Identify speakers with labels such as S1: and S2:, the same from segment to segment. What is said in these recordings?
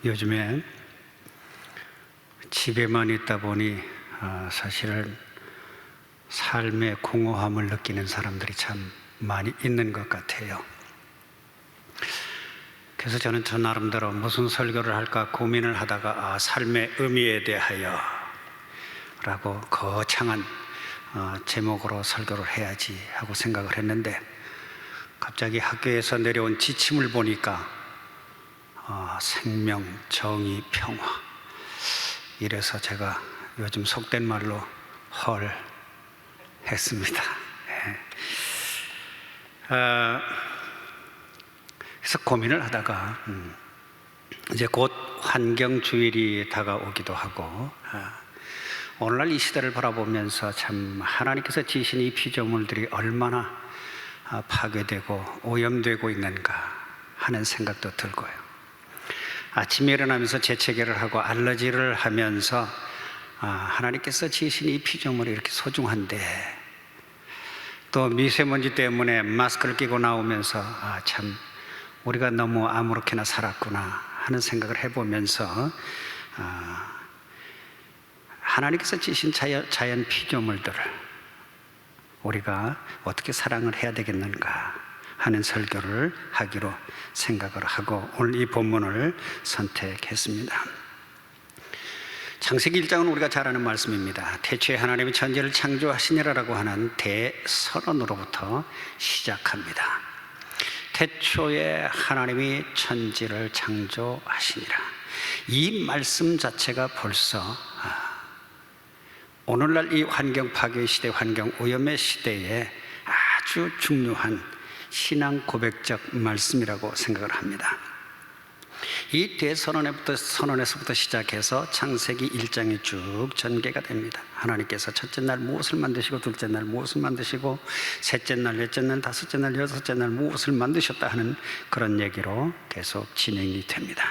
S1: 요즘에 집에만 있다 보니 사실은 삶의 공허함을 느끼는 사람들이 참 많이 있는 것 같아요. 그래서 저는 저 나름대로 무슨 설교를 할까 고민을 하다가 삶의 의미에 대하여 라고 거창한 제목으로 설교를 해야지 하고 생각을 했는데, 갑자기 학교에서 내려온 지침을 보니까 생명, 정의, 평화, 이래서 제가 요즘 속된 말로 헐 했습니다. 그래서 고민을 하다가 이제 곧 환경주일이 다가오기도 하고, 오늘날 이 시대를 바라보면서 참 하나님께서 지으신 이 피조물들이 얼마나 파괴되고 오염되고 있는가 하는 생각도 들고요. 아침에 일어나면서 재채기를 하고 알러지를 하면서 하나님께서 지으신 이 피조물이 이렇게 소중한데, 또 미세먼지 때문에 마스크를 끼고 나오면서 참 우리가 너무 아무렇게나 살았구나 하는 생각을 해보면서 하나님께서 지으신 자연 피조물들을 우리가 어떻게 사랑을 해야 되겠는가 하는 설교를 하기로 생각을 하고 오늘 이 본문을 선택했습니다. 창세기 1장은 우리가 잘 아는 말씀입니다. 태초에 하나님이 천지를 창조하시니라라고 하는 대선언으로부터 시작합니다. 태초에 하나님이 천지를 창조하시니라, 이 말씀 자체가 벌써 오늘날 이 환경 파괴 시대, 환경 오염의 시대에 아주 중요한 신앙 고백적 말씀이라고 생각을 합니다. 이 대선언에서부터 시작해서 창세기 1장이 쭉 전개가 됩니다. 하나님께서 첫째 날 무엇을 만드시고, 둘째 날 무엇을 만드시고, 셋째 날, 넷째 날, 다섯째 날, 여섯째 날 무엇을 만드셨다 하는 그런 얘기로 계속 진행이 됩니다.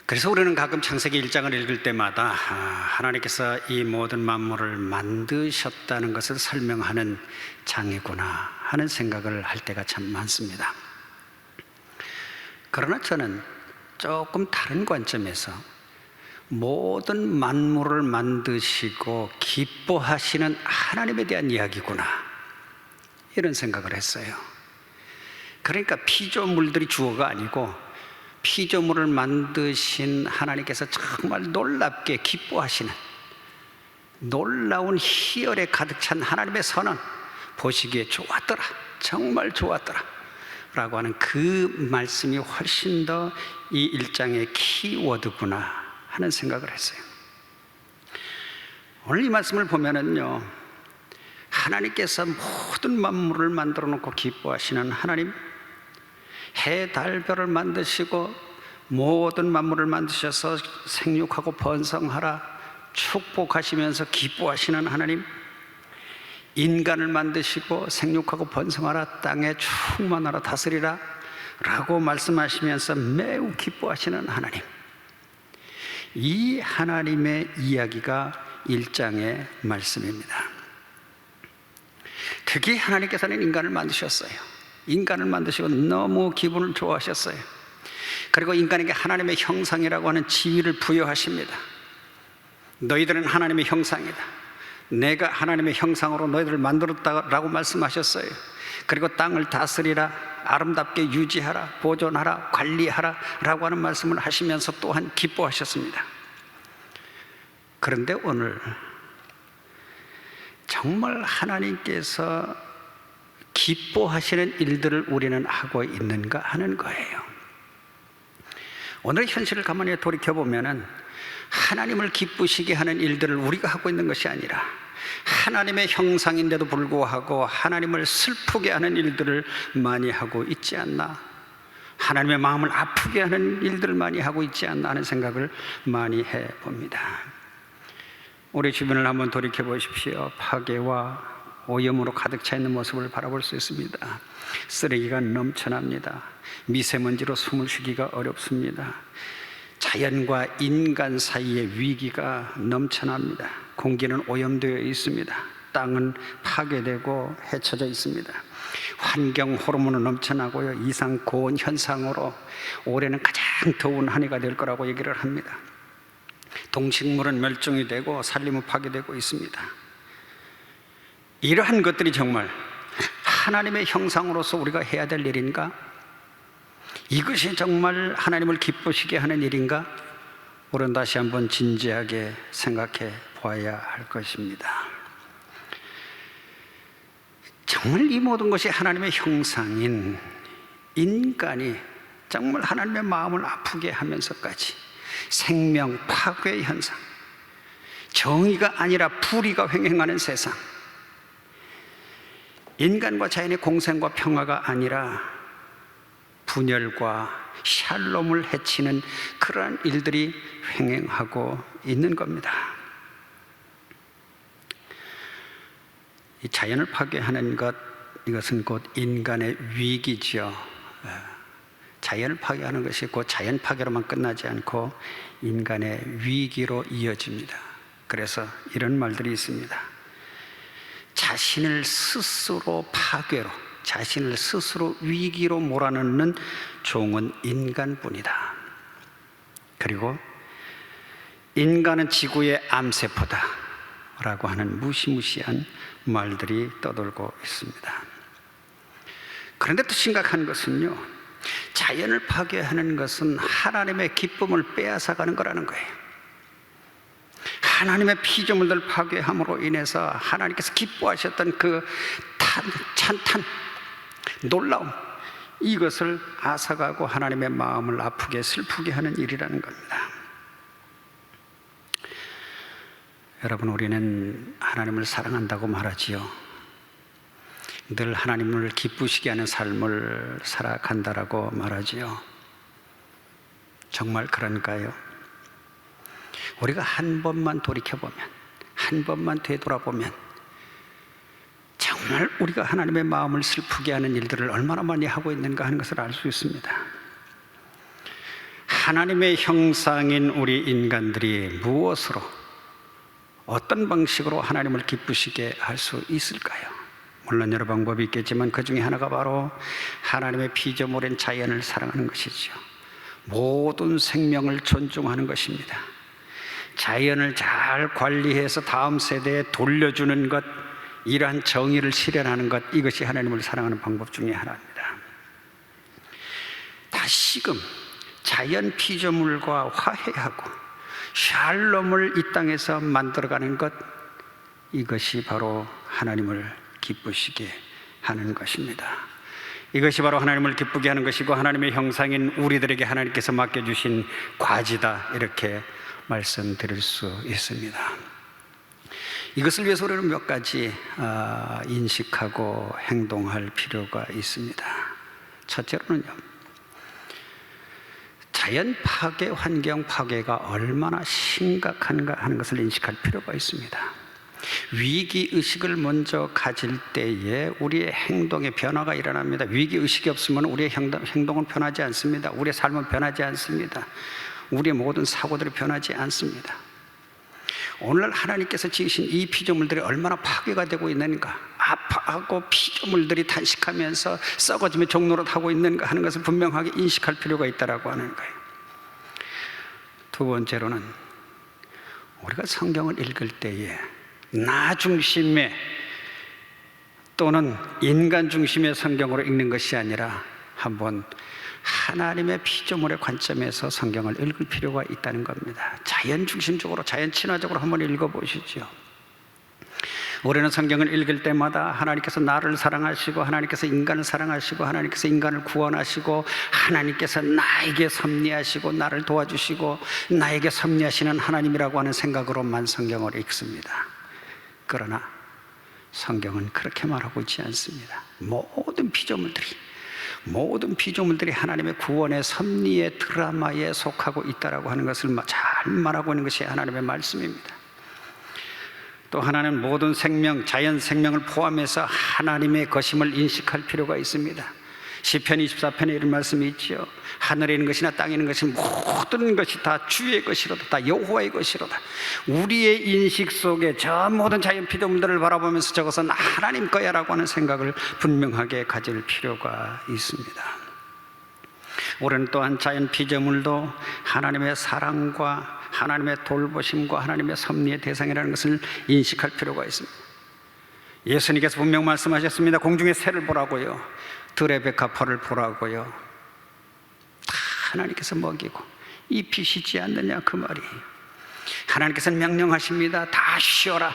S1: 그래서 우리는 가끔 창세기 1장을 읽을 때마다 하나님께서 이 모든 만물을 만드셨다는 것을 설명하는 장이구나 하는 생각을 할 때가 참 많습니다. 그러나 저는 조금 다른 관점에서 모든 만물을 만드시고 기뻐하시는 하나님에 대한 이야기구나 이런 생각을 했어요. 그러니까 피조물들이 주어가 아니고 피조물을 만드신 하나님께서 정말 놀랍게 기뻐하시는 놀라운 희열에 가득 찬 하나님의 선언, 보시기에 좋았더라, 정말 좋았더라 라고 하는 그 말씀이 훨씬 더 이 1장의 키워드구나 하는 생각을 했어요. 오늘 이 말씀을 보면은요, 하나님께서 모든 만물을 만들어 놓고 기뻐하시는 하나님, 해, 달, 별을 만드시고 모든 만물을 만드셔서 생육하고 번성하라 축복하시면서 기뻐하시는 하나님, 인간을 만드시고 생육하고 번성하라 땅에 충만하라 다스리라 라고 말씀하시면서 매우 기뻐하시는 하나님, 이 하나님의 이야기가 1장의 말씀입니다. 특히 하나님께서는 인간을 만드셨어요. 인간을 만드시고 너무 기분을 좋아하셨어요. 그리고 인간에게 하나님의 형상이라고 하는 지위를 부여하십니다. 너희들은 하나님의 형상이다, 내가 하나님의 형상으로 너희들을 만들었다라고 말씀하셨어요. 그리고 땅을 다스리라, 아름답게 유지하라, 보존하라, 관리하라 라고 하는 말씀을 하시면서 또한 기뻐하셨습니다. 그런데 오늘 정말 하나님께서 기뻐하시는 일들을 우리는 하고 있는가 하는 거예요. 오늘의 현실을 가만히 돌이켜보면 하나님을 기쁘시게 하는 일들을 우리가 하고 있는 것이 아니라 하나님의 형상인데도 불구하고 하나님을 슬프게 하는 일들을 많이 하고 있지 않나, 하나님의 마음을 아프게 하는 일들을 많이 하고 있지 않나 하는 생각을 많이 해봅니다. 우리 주변을 한번 돌이켜 보십시오. 파괴와 오염으로 가득 차 있는 모습을 바라볼 수 있습니다. 쓰레기가 넘쳐납니다. 미세먼지로 숨을 쉬기가 어렵습니다. 자연과 인간 사이의 위기가 넘쳐납니다. 공기는 오염되어 있습니다. 땅은 파괴되고 헤쳐져 있습니다. 환경 호르몬은 넘쳐나고요, 이상 고온 현상으로 올해는 가장 더운 한 해가 될 거라고 얘기를 합니다. 동식물은 멸종이 되고 산림은 파괴되고 있습니다. 이러한 것들이 정말 하나님의 형상으로서 우리가 해야 될 일인가? 이것이 정말 하나님을 기쁘시게 하는 일인가? 우리는 다시 한번 진지하게 생각해 보아야 할 것입니다. 정말 이 모든 것이 하나님의 형상인 인간이 정말 하나님의 마음을 아프게 하면서까지 생명 파괴의 현상, 정의가 아니라 불의가 횡행하는 세상, 인간과 자연의 공생과 평화가 아니라 분열과 샬롬을 해치는 그러한 일들이 횡행하고 있는 겁니다. 이 자연을 파괴하는 것, 이것은 곧 인간의 위기죠. 자연을 파괴하는 것이 곧 자연 파괴로만 끝나지 않고 인간의 위기로 이어집니다. 그래서 이런 말들이 있습니다. 자신을 스스로 파괴로, 자신을 스스로 위기로 몰아넣는 종은 인간뿐이다. 그리고 인간은 지구의 암세포다 라고 하는 무시무시한 말들이 떠돌고 있습니다. 그런데 또 심각한 것은요, 자연을 파괴하는 것은 하나님의 기쁨을 빼앗아가는 거라는 거예요. 하나님의 피조물들 파괴함으로 인해서 하나님께서 기뻐하셨던 그 찬탄, 놀라움, 이것을 앗아가고 하나님의 마음을 아프게 슬프게 하는 일이라는 겁니다. 여러분, 우리는 하나님을 사랑한다고 말하지요. 늘 하나님을 기쁘시게 하는 삶을 살아간다라고 말하지요. 정말 그런가요? 우리가 한 번만 돌이켜보면, 한 번만 되돌아보면 정말 우리가 하나님의 마음을 슬프게 하는 일들을 얼마나 많이 하고 있는가 하는 것을 알 수 있습니다. 하나님의 형상인 우리 인간들이 무엇으로, 어떤 방식으로 하나님을 기쁘시게 할 수 있을까요? 물론 여러 방법이 있겠지만 그 중에 하나가 바로 하나님의 피조물인 자연을 사랑하는 것이죠. 모든 생명을 존중하는 것입니다. 자연을 잘 관리해서 다음 세대에 돌려주는 것, 이러한 정의를 실현하는 것, 이것이 하나님을 사랑하는 방법 중에 하나입니다. 다시금 자연 피조물과 화해하고 샬롬을 이 땅에서 만들어가는 것, 이것이 바로 하나님을 기쁘시게 하는 것입니다. 이것이 바로 하나님을 기쁘게 하는 것이고 하나님의 형상인 우리들에게 하나님께서 맡겨주신 과지다, 이렇게 말씀드릴 수 있습니다. 이것을 위해서 우리는 몇 가지 인식하고 행동할 필요가 있습니다. 첫째로는요, 자연 파괴, 환경 파괴가 얼마나 심각한가 하는 것을 인식할 필요가 있습니다. 위기의식을 먼저 가질 때에 우리의 행동에 변화가 일어납니다. 위기의식이 없으면 우리의 행동은 변하지 않습니다. 우리의 삶은 변하지 않습니다. 우리의 모든 사고들이 변하지 않습니다. 오늘날 하나님께서 지으신 이 피조물들이 얼마나 파괴가 되고 있는가, 아파하고 피조물들이 탄식하면서 썩어지며 종노릇하고 있는가 하는 것을 분명하게 인식할 필요가 있다고 하는 거예요. 두 번째로는 우리가 성경을 읽을 때에 나 중심의 또는 인간 중심의 성경으로 읽는 것이 아니라 한번 하나님의 피조물의 관점에서 성경을 읽을 필요가 있다는 겁니다. 자연 중심적으로, 자연 친화적으로 한번 읽어보시죠. 우리는 성경을 읽을 때마다 하나님께서 나를 사랑하시고, 하나님께서 인간을 사랑하시고, 하나님께서 인간을 구원하시고, 하나님께서 나에게 섭리하시고 나를 도와주시고 나에게 섭리하시는 하나님이라고 하는 생각으로만 성경을 읽습니다. 그러나 성경은 그렇게 말하고 있지 않습니다. 모든 피조물들이 하나님의 구원의 섭리의 드라마에 속하고 있다라고 하는 것을 잘 말하고 있는 것이 하나님의 말씀입니다. 또 하나는 모든 생명, 자연 생명을 포함해서 하나님의 것임을 인식할 필요가 있습니다. 시편 24편에 이런 말씀이 있죠. 하늘에 있는 것이나 땅에 있는 것이 모든 것이 다 주의 것이로다, 다 여호와의 것이로다. 우리의 인식 속에 저 모든 자연 피조물들을 바라보면서 저것은 하나님 거야라고 하는 생각을 분명하게 가질 필요가 있습니다. 우리는 또한 자연 피조물도 하나님의 사랑과 하나님의 돌보심과 하나님의 섭리의 대상이라는 것을 인식할 필요가 있습니다. 예수님께서 분명 말씀하셨습니다. 공중의 새를 보라고요, 들의 백합화를 보라고요. 다 하나님께서 먹이고 잎이 쉬지 않느냐 그 말이. 하나님께서는 명령하십니다. 다 쉬어라.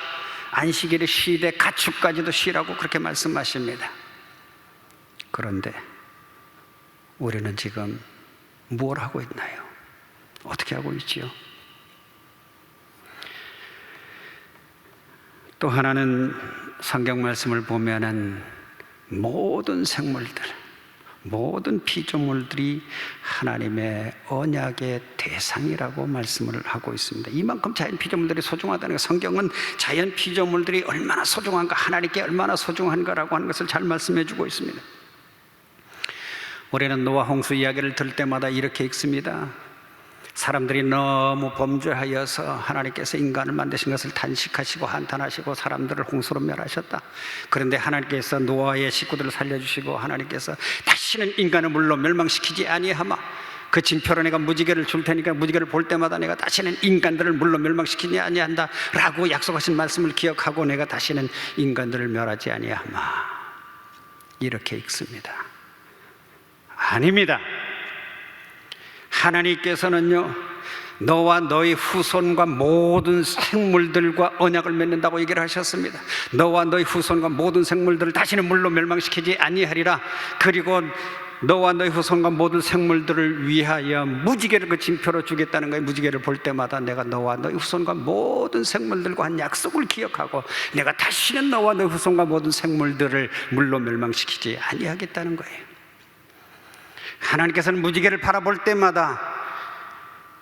S1: 안식일에 쉬되 가축까지도 쉬라고 그렇게 말씀하십니다. 그런데 우리는 지금 뭘 하고 있나요? 어떻게 하고 있지요? 또 하나는 성경 말씀을 보면은 모든 생물들, 모든 피조물들이 하나님의 언약의 대상이라고 말씀을 하고 있습니다. 이만큼 자연 피조물들이 소중하다는 것, 성경은 자연 피조물들이 얼마나 소중한가, 하나님께 얼마나 소중한가라고 하는 것을 잘 말씀해 주고 있습니다. 우리는 노아 홍수 이야기를 들을 때마다 이렇게 읽습니다. 사람들이 너무 범죄하여서 하나님께서 인간을 만드신 것을 단식하시고 한탄하시고 사람들을 홍수로 멸하셨다. 그런데 하나님께서 노아의 식구들을 살려주시고 하나님께서 다시는 인간을 물로 멸망시키지 아니하마, 그 징표로 내가 무지개를 줄 테니까 무지개를 볼 때마다 내가 다시는 인간들을 물로 멸망시키지 아니한다 라고 약속하신 말씀을 기억하고 내가 다시는 인간들을 멸하지 아니하마, 이렇게 읽습니다. 아닙니다. 하나님께서는요, 너와 너의 후손과 모든 생물들과 언약을 맺는다고 얘기를 하셨습니다. 너와 너의 후손과 모든 생물들을 다시는 물로 멸망시키지 아니하리라. 그리고 너와 너의 후손과 모든 생물들을 위하여 무지개를 그 징표로 주겠다는 거예요. 무지개를 볼 때마다 내가 너와 너의 후손과 모든 생물들과 한 약속을 기억하고 내가 다시는 너와 너의 후손과 모든 생물들을 물로 멸망시키지 아니하겠다는 거예요. 하나님께서는 무지개를 바라볼 때마다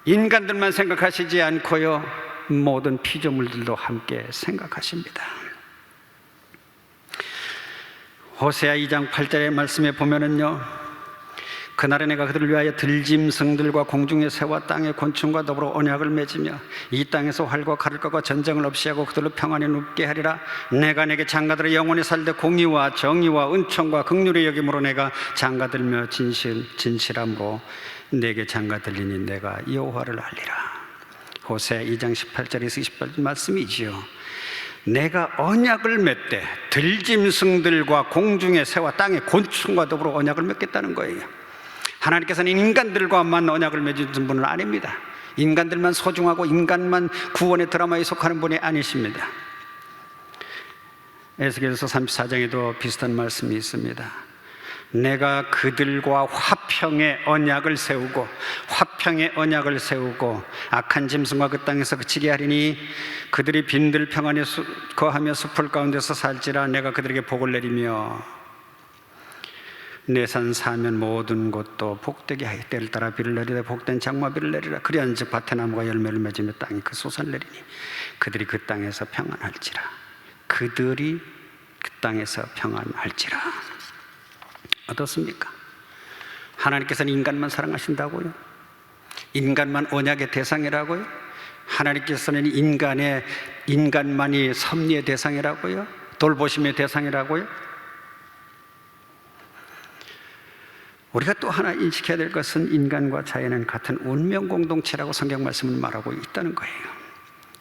S1: 인간들만 생각하시지 않고요, 모든 피조물들도 함께 생각하십니다. 호세아 2장 8절의 말씀에 보면은요, 그날에 내가 그들을 위하여 들짐승들과 공중의 새와 땅의 곤충과 더불어 언약을 맺으며 이 땅에서 활과 칼을 꺾어 전쟁을 없이 하고 그들로 평안히 눕게 하리라. 내가 내게 장가들어 영원히 살되 공의와 정의와 은총과 긍휼의 여김으로 내가 장가들며 진실함으로 내게 장가들리니 내가 여호와를 알리라. 호세아 2장 18절에서 20절 말씀이지요. 내가 언약을 맺되 들짐승들과 공중의 새와 땅의 곤충과 더불어 언약을 맺겠다는 거예요. 하나님께서는 인간들과만 언약을 맺으신 분은 아닙니다. 인간들만 소중하고 인간만 구원의 드라마에 속하는 분이 아니십니다. 에스겔서 34장에도 비슷한 말씀이 있습니다. 내가 그들과 화평의 언약을 세우고 악한 짐승과 그 땅에서 그치게 하리니 그들이 빈들 평안히 거하며 숲을 가운데서 살지라. 내가 그들에게 복을 내리며 내 산 사면 모든 곳도 복되게 하여 때를 따라 비를 내리되 복된 장마비를 내리라. 그리한즉 밭에 나무가 열매를 맺으며 땅이 그 솟아를 내리니 그들이 그 땅에서 평안할지라. 그들이 그 땅에서 평안할지라. 어떻습니까? 하나님께서는 인간만 사랑하신다고요? 인간만 언약의 대상이라고요? 하나님께서는 인간만이 섭리의 대상이라고요? 돌보심의 대상이라고요? 우리가 또 하나 인식해야 될 것은 인간과 자연은 같은 운명 공동체라고 성경 말씀은 말하고 있다는 거예요.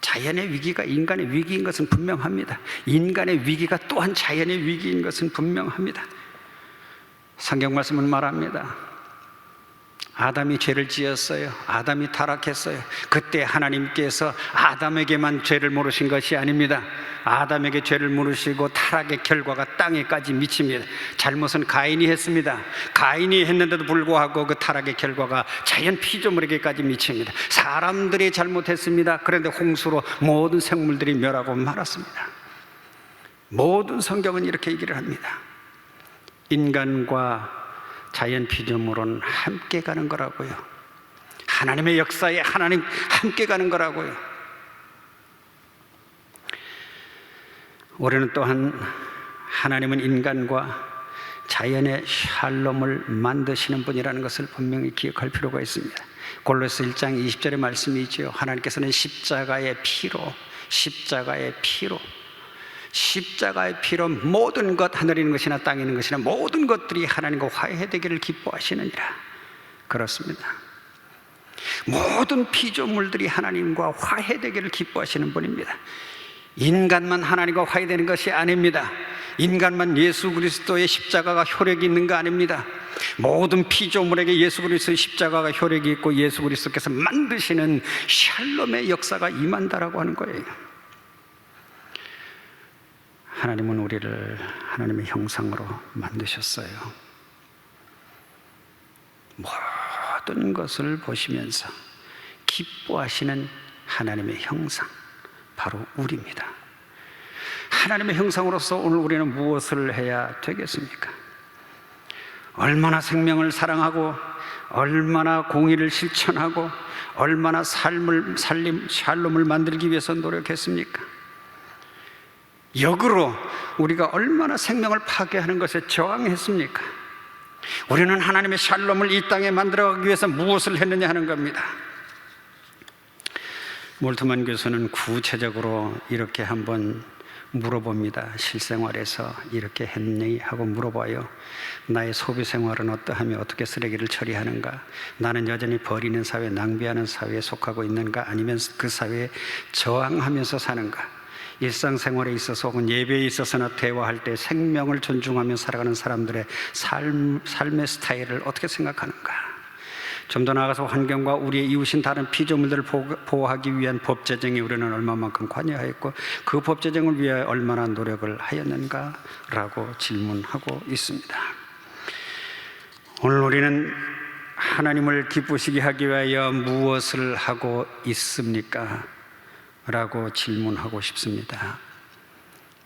S1: 자연의 위기가 인간의 위기인 것은 분명합니다. 인간의 위기가 또한 자연의 위기인 것은 분명합니다. 성경 말씀은 말합니다. 아담이 죄를 지었어요. 아담이 타락했어요. 그때 하나님께서 아담에게만 죄를 물으신 것이 아닙니다. 아담에게 죄를 물으시고 타락의 결과가 땅에까지 미칩니다. 잘못은 가인이 했습니다. 가인이 했는데도 불구하고 그 타락의 결과가 자연 피조물에게까지 미칩니다. 사람들이 잘못했습니다. 그런데 홍수로 모든 생물들이 멸하고 말았습니다. 모든 성경은 이렇게 얘기를 합니다. 인간과 자연 피조물은 함께 가는 거라고요. 하나님의 역사에 하나님 함께 가는 거라고요. 우리는 또한 하나님은 인간과 자연의 샬롬을 만드시는 분이라는 것을 분명히 기억할 필요가 있습니다. 골로새 1장 20절의 말씀이지요. 하나님께서는 십자가의 피로 모든 것, 하늘에 있는 것이나 땅에 있는 것이나 모든 것들이 하나님과 화해되기를 기뻐하시느니라. 그렇습니다. 모든 피조물들이 하나님과 화해되기를 기뻐하시는 분입니다. 인간만 하나님과 화해되는 것이 아닙니다. 인간만 예수 그리스도의 십자가가 효력이 있는 거 아닙니다. 모든 피조물에게 예수 그리스도의 십자가가 효력이 있고 예수 그리스도께서 만드시는 샬롬의 역사가 임한다라고 하는 거예요. 하나님은 우리를 하나님의 형상으로 만드셨어요. 모든 것을 보시면서 기뻐하시는 하나님의 형상, 바로 우리입니다. 하나님의 형상으로서 오늘 우리는 무엇을 해야 되겠습니까? 얼마나 생명을 사랑하고, 얼마나 공의를 실천하고, 얼마나 샬롬을 만들기 위해서 노력했습니까? 역으로 우리가 얼마나 생명을 파괴하는 것에 저항했습니까? 우리는 하나님의 샬롬을 이 땅에 만들어가기 위해서 무엇을 했느냐 하는 겁니다. 몰트만 교수는 구체적으로 이렇게 한번 물어봅니다. 실생활에서 이렇게 했니? 하고 물어봐요. 나의 소비 생활은 어떠하며 어떻게 쓰레기를 처리하는가? 나는 여전히 버리는 사회, 낭비하는 사회에 속하고 있는가? 아니면 그 사회에 저항하면서 사는가? 일상생활에 있어서 혹은 예배에 있어서나 대화할 때 생명을 존중하며 살아가는 사람들의 삶의 스타일을 어떻게 생각하는가? 좀 더 나아가서 환경과 우리의 이웃인 다른 피조물들을 보호하기 위한 법 제정에 우리는 얼마만큼 관여하였고 그 법 제정을 위해 얼마나 노력을 하였는가라고 질문하고 있습니다. 오늘 우리는 하나님을 기쁘시게 하기 위하여 무엇을 하고 있습니까? 라고 질문하고 싶습니다.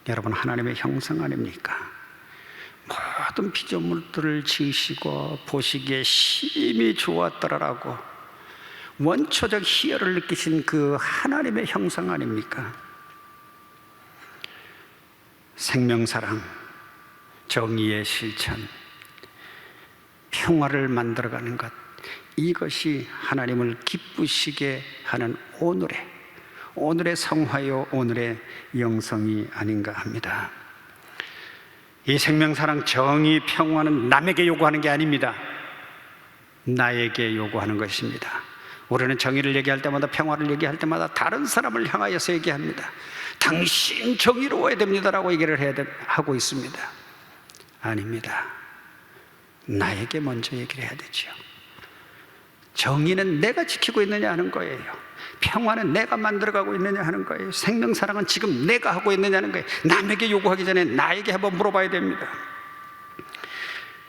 S1: 여러분, 하나님의 형상 아닙니까? 모든 피조물들을 지으시고 보시기에 심히 좋았더라라고 원초적 희열을 느끼신 그 하나님의 형상 아닙니까? 생명사랑, 정의의 실천, 평화를 만들어가는 것, 이것이 하나님을 기쁘시게 하는 오늘의 성화요, 오늘의 영성이 아닌가 합니다. 이 생명사랑, 정의, 평화는 남에게 요구하는 게 아닙니다. 나에게 요구하는 것입니다. 우리는 정의를 얘기할 때마다, 평화를 얘기할 때마다 다른 사람을 향하여서 얘기합니다. 당신 정의로워야 됩니다라고 얘기를 하고 있습니다. 아닙니다. 나에게 먼저 얘기를 해야 되죠. 정의는 내가 지키고 있느냐 하는 거예요. 평화는 내가 만들어가고 있느냐 하는 거예요. 생명사랑은 지금 내가 하고 있느냐 하는 거예요. 남에게 요구하기 전에 나에게 한번 물어봐야 됩니다.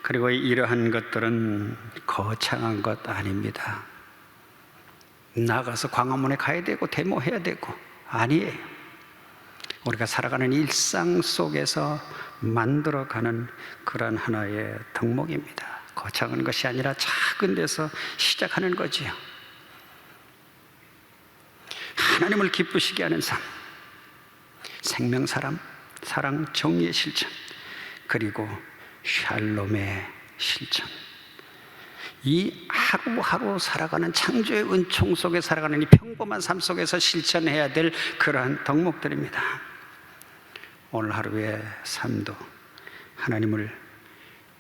S1: 그리고 이러한 것들은 거창한 것 아닙니다. 나가서 광화문에 가야 되고 데모해야 되고 아니에요. 우리가 살아가는 일상 속에서 만들어가는 그런 하나의 덕목입니다. 거창한 것이 아니라 작은 데서 시작하는 거지요. 하나님을 기쁘시게 하는 삶, 생명사랑, 정의의 실천, 그리고 샬롬의 실천, 이 하루하루 살아가는 창조의 은총 속에 살아가는 이 평범한 삶 속에서 실천해야 될 그러한 덕목들입니다. 오늘 하루의 삶도 하나님을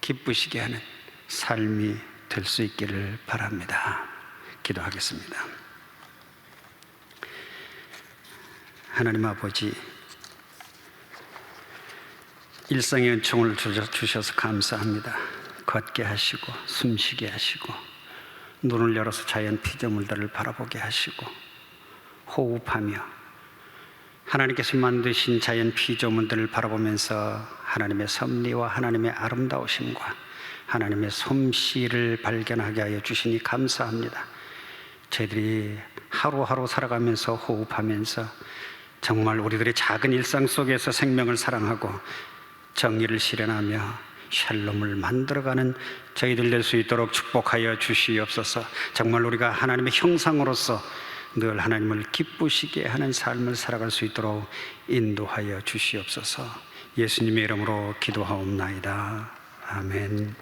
S1: 기쁘시게 하는 삶이 될 수 있기를 바랍니다. 기도하겠습니다. 하나님 아버지, 일상의 은총을 주셔서 감사합니다. 걷게 하시고 숨쉬게 하시고 눈을 열어서 자연 피조물들을 바라보게 하시고 호흡하며 하나님께서 만드신 자연 피조물들을 바라보면서 하나님의 섭리와 하나님의 아름다우심과 하나님의 솜씨를 발견하게 하여 주시니 감사합니다. 저희들이 하루하루 살아가면서 호흡하면서 정말 우리들의 작은 일상 속에서 생명을 사랑하고 정의를 실현하며 샬롬을 만들어가는 저희들 될 수 있도록 축복하여 주시옵소서. 정말 우리가 하나님의 형상으로서 늘 하나님을 기쁘시게 하는 삶을 살아갈 수 있도록 인도하여 주시옵소서. 예수님의 이름으로 기도하옵나이다. 아멘.